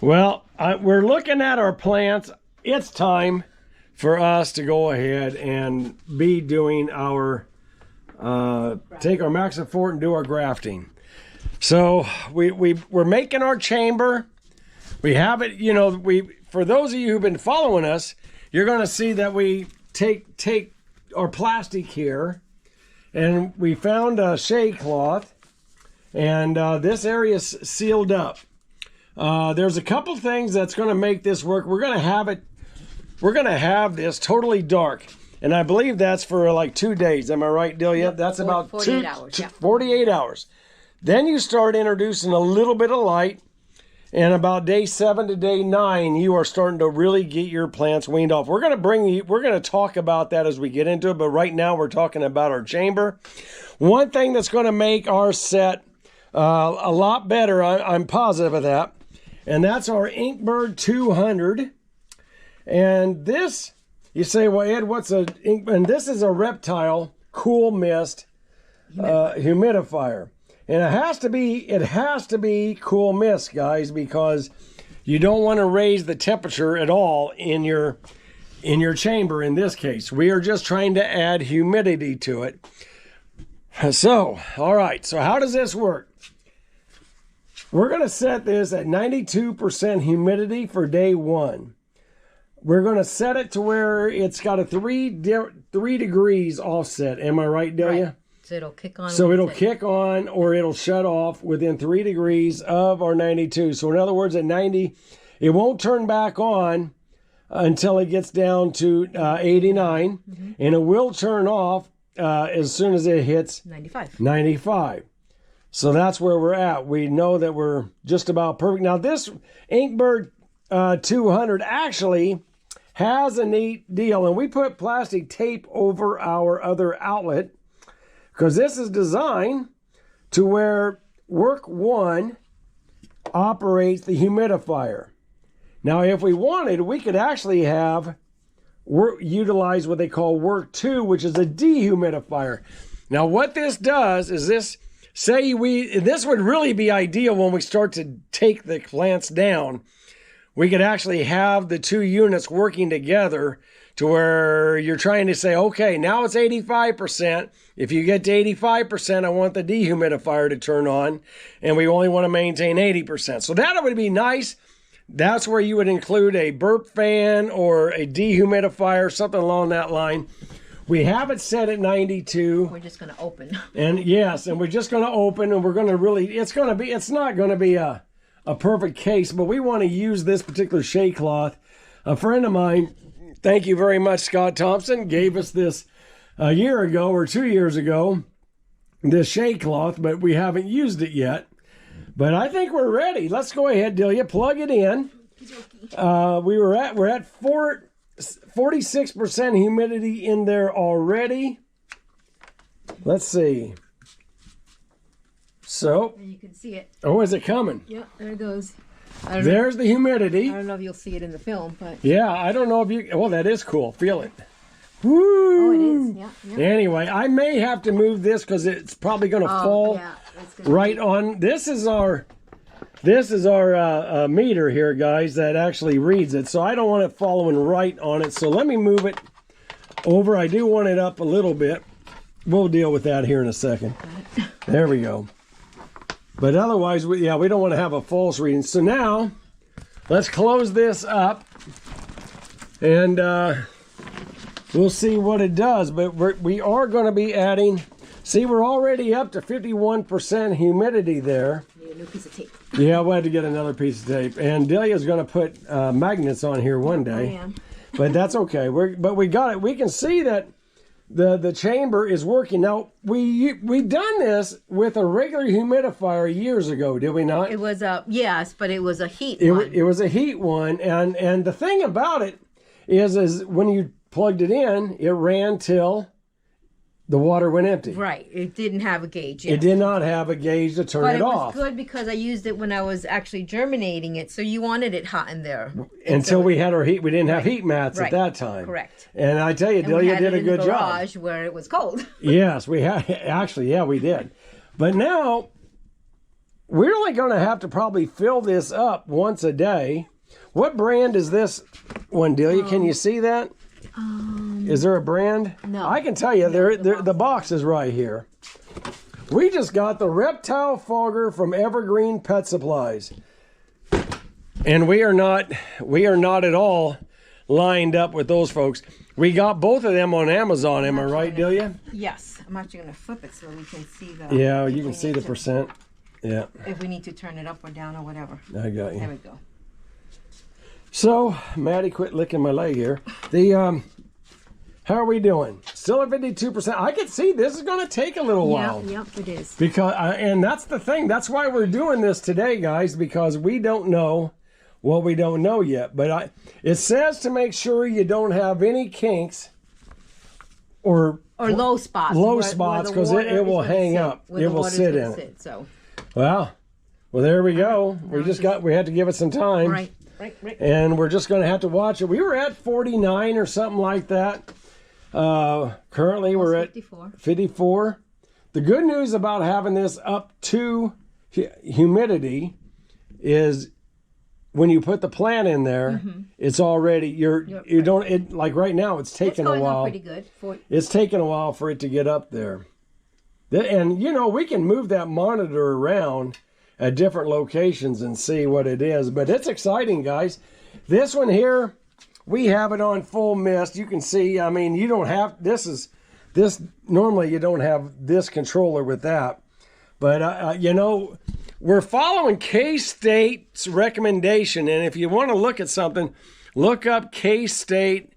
Well, we're looking at our plants. It's time for us to go ahead and be doing our, take our Maxifort and do our grafting. So we're making our chamber. We have it, you know, for those of you who've been following us, you're going to see that we take our plastic here, and we found a shade cloth, and this area is sealed up. There's a couple things that's going to make this work. We're going to have this totally dark, and I believe that's for like 2 days. Am I right, Delia? Yep, that's about 48 hours. 48 hours. Then you start introducing a little bit of light, and about day 7 to day 9, you are starting to really get your plants weaned off. We're going to talk about that as we get into it, but right now we're talking about our chamber. One thing that's going to make our set a lot better, I'm positive of that, and that's our Inkbird 200. And this, you say, well, Ed, what's a ink? And this is a reptile cool mist humidifier. And it has to be cool mist, guys, because you don't want to raise the temperature at all in your chamber. In this case, we are just trying to add humidity to it. So, all right. So how does this work? We're going to set this at 92% humidity for day 1. We're going to set it to where it's got a 3 degrees offset. Am I right, Delia? Right. So it'll kick on. So it'll kick on or it'll shut off within 3 degrees of our 92. So in other words, at 90, it won't turn back on until it gets down to 89. Mm-hmm. And it will turn off as soon as it hits 95. So that's where we're at. We know that we're just about perfect. Now this Inkbird 200 actually has a neat deal. And we put plastic tape over our other outlet, because this is designed to where work 1 operates the humidifier. Now, if we wanted, we could actually utilize what they call work 2, which is a dehumidifier. Now, what this does is this would really be ideal when we start to take the plants down. We could actually have the 2 units working together to where you're trying to say, okay, now it's 85%. If you get to 85%, I want the dehumidifier to turn on, and we only want to maintain 80%. So that would be nice. That's where you would include a burp fan or a dehumidifier, something along that line. We have it set at 92. We're just going to open. And yes, and we're just going to open, and we're going to really, it's not going to be a perfect case, but we want to use this particular shade cloth. A friend of mine, thank you very much, Scott Thompson, gave us this a year ago or 2 years ago, this shade cloth, but we haven't used it yet. But I think we're ready. Let's go ahead, Delia, plug it in. We're at 46% humidity in there already. Let's see. So, and you can see it. Oh, is it coming? Yeah, there it goes. There's the humidity. I don't know if you'll see it in the film, but yeah, I don't know if you. Well, that is cool. Feel it. Woo! Oh, it is. Yeah. Anyway, I may have to move this because it's probably going to fall right on. This is our meter here, guys, that actually reads it. So I don't want it following right on it. So let me move it over. I do want it up a little bit. We'll deal with that here in a second. There we go. But otherwise, we don't want to have a false reading. So now, let's close this up, and we'll see what it does. But we are going to be adding. See, we're already up to 51% humidity there. Need a new piece of tape. Yeah, we'll have to get another piece of tape. And Delia's going to put magnets on here one day. I am. But that's okay. But we got it. We can see that the chamber is working. Now, we done this with a regular humidifier years ago, did we not? It was yes, but it was a heat one. It was a heat one, and the thing about it is when you plugged it in, it ran till the water went empty. Right. It didn't have a gauge. Yes. It did not have a gauge to turn it off. But it was good because I used it when I was actually germinating it, so you wanted it hot in there. Until we had our heat. We didn't have heat mats at that time. Correct. And I tell you, Delia did a good job. We had it in the garage where it was cold. Yes, we had. Actually, yeah, we did. But now, we're only going to have to probably fill this up once a day. What brand is this one, Delia? Can you see that? Is there a brand? No. I can tell you, the box is right here. We just got the Reptile Fogger from Evergreen Pet Supplies. And we are not at all lined up with those folks. We got both of them on Amazon, am I right, Delia? Yes. I'm actually going to flip it so we can see the... Yeah, you can see the percent. Yeah. If we need to turn it up or down or whatever. I got you. There we go. So, Maddie, quit licking my leg here. How are we doing? Still at 52%. I can see this is going to take a little while. Yep, it is. Because, and that's the thing. That's why we're doing this today, guys, because we don't know what we don't know yet. But it says to make sure you don't have any kinks or low spots. Low spots, because it will hang up. It will sit in it. So. Well, there we go. We had to give it some time. Right. And we're just going to have to watch it. We were at 49 or something like that. Currently, we're at 54. The good news about having this up to humidity is when you put the plant in there, it's already like right now. It's taking a while. Pretty good. It's taking a while for it to get up there. And we can move that monitor around at different locations and see what it is. But it's exciting, guys. This one here, we have it on full mist. You can see, I mean, you don't have, normally you don't have this controller with that. But, we're following K-State's recommendation. And if you want to look at something, look up K-State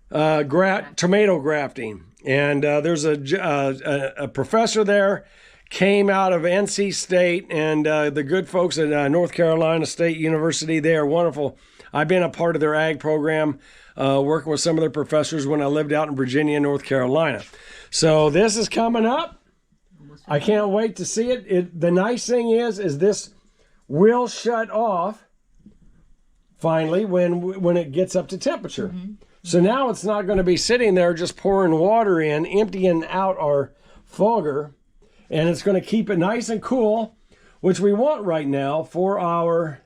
tomato grafting. And there's a professor there, came out of NC State, and the good folks at North Carolina State University. They are wonderful. I've been a part of their ag program, working with some of their professors when I lived out in Virginia and North Carolina. So this is coming up. I can't wait to see it. The nice thing is this will shut off finally when it gets up to temperature. So now it's not going to be sitting there just pouring water in, emptying out our fogger, and it's going to keep it nice and cool, which we want right now for our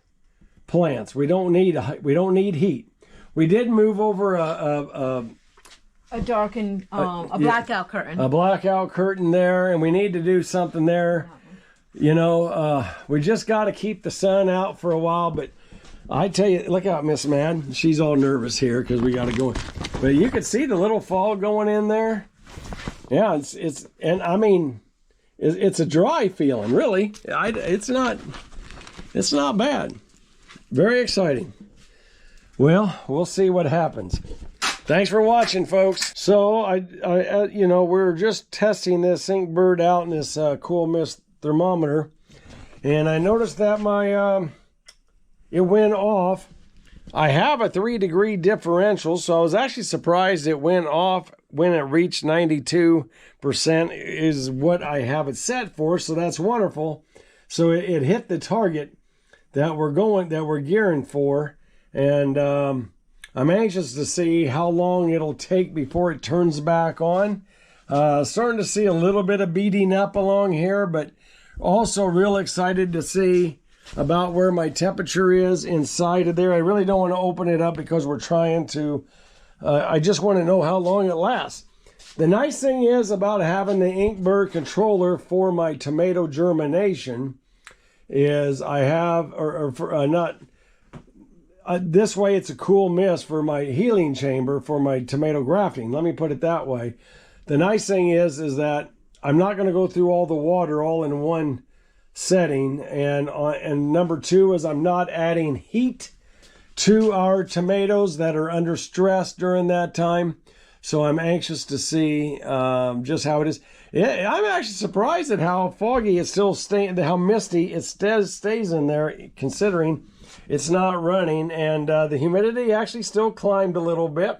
plants. We don't need heat. We did move over a darkened, a blackout curtain. A blackout curtain there, and we need to do something there. We just got to keep the sun out for a while, but I tell you, look out, Miss Mad. She's all nervous here because we got to go. But you can see the little fog going in there. Yeah, it's a dry feeling, really. It's not bad. Very exciting. Well, we'll see what happens. Thanks for watching, folks. So we're just testing this Inkbird out in this Cool Mist thermometer, and I noticed that my it went off. I have a 3-degree differential, so I was actually surprised it went off when it reached 92% is what I have it set for. So that's wonderful. So it hit the target that we're gearing for, and I'm anxious to see how long it'll take before it turns back on. Starting to see a little bit of beating up along here, but also real excited to see about where my temperature is inside of there. I really don't want to open it up because we're trying to, I just want to know how long it lasts. The nice thing is about having the Inkbird controller for my tomato germination is I have, this way it's a cool mist for my healing chamber for my tomato grafting. Let me put it that way. The nice thing is that I'm not going to go through all the water all in one setting, and number two is I'm not adding heat to our tomatoes that are under stress during that time. So I'm anxious to see just how it is. I'm actually surprised at how foggy it's still staying, how misty it stays in there, considering it's not running, and the humidity actually still climbed a little bit.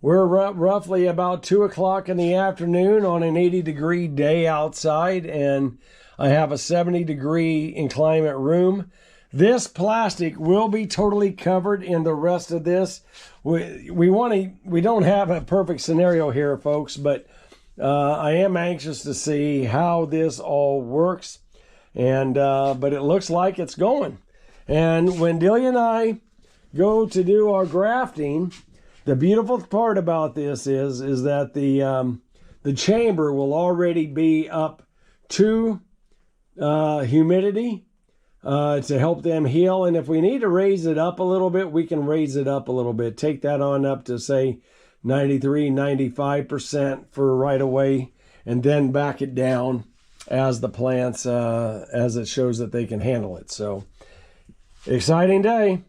We're roughly about 2 o'clock in the afternoon on an 80-degree day outside, and I have a 70-degree inclement room. This plastic will be totally covered in the rest of this. We don't have a perfect scenario here, folks, but I am anxious to see how this all works. And but it looks like it's going. And when Delia and I go to do our grafting, the beautiful part about this is that the chamber will already be up to humidity to help them heal. And if we need to raise it up a little bit, we can raise it up a little bit. Take that on up to, say, 93, 95% for right away, and then back it down as the plants, as it shows that they can handle it. So, exciting day.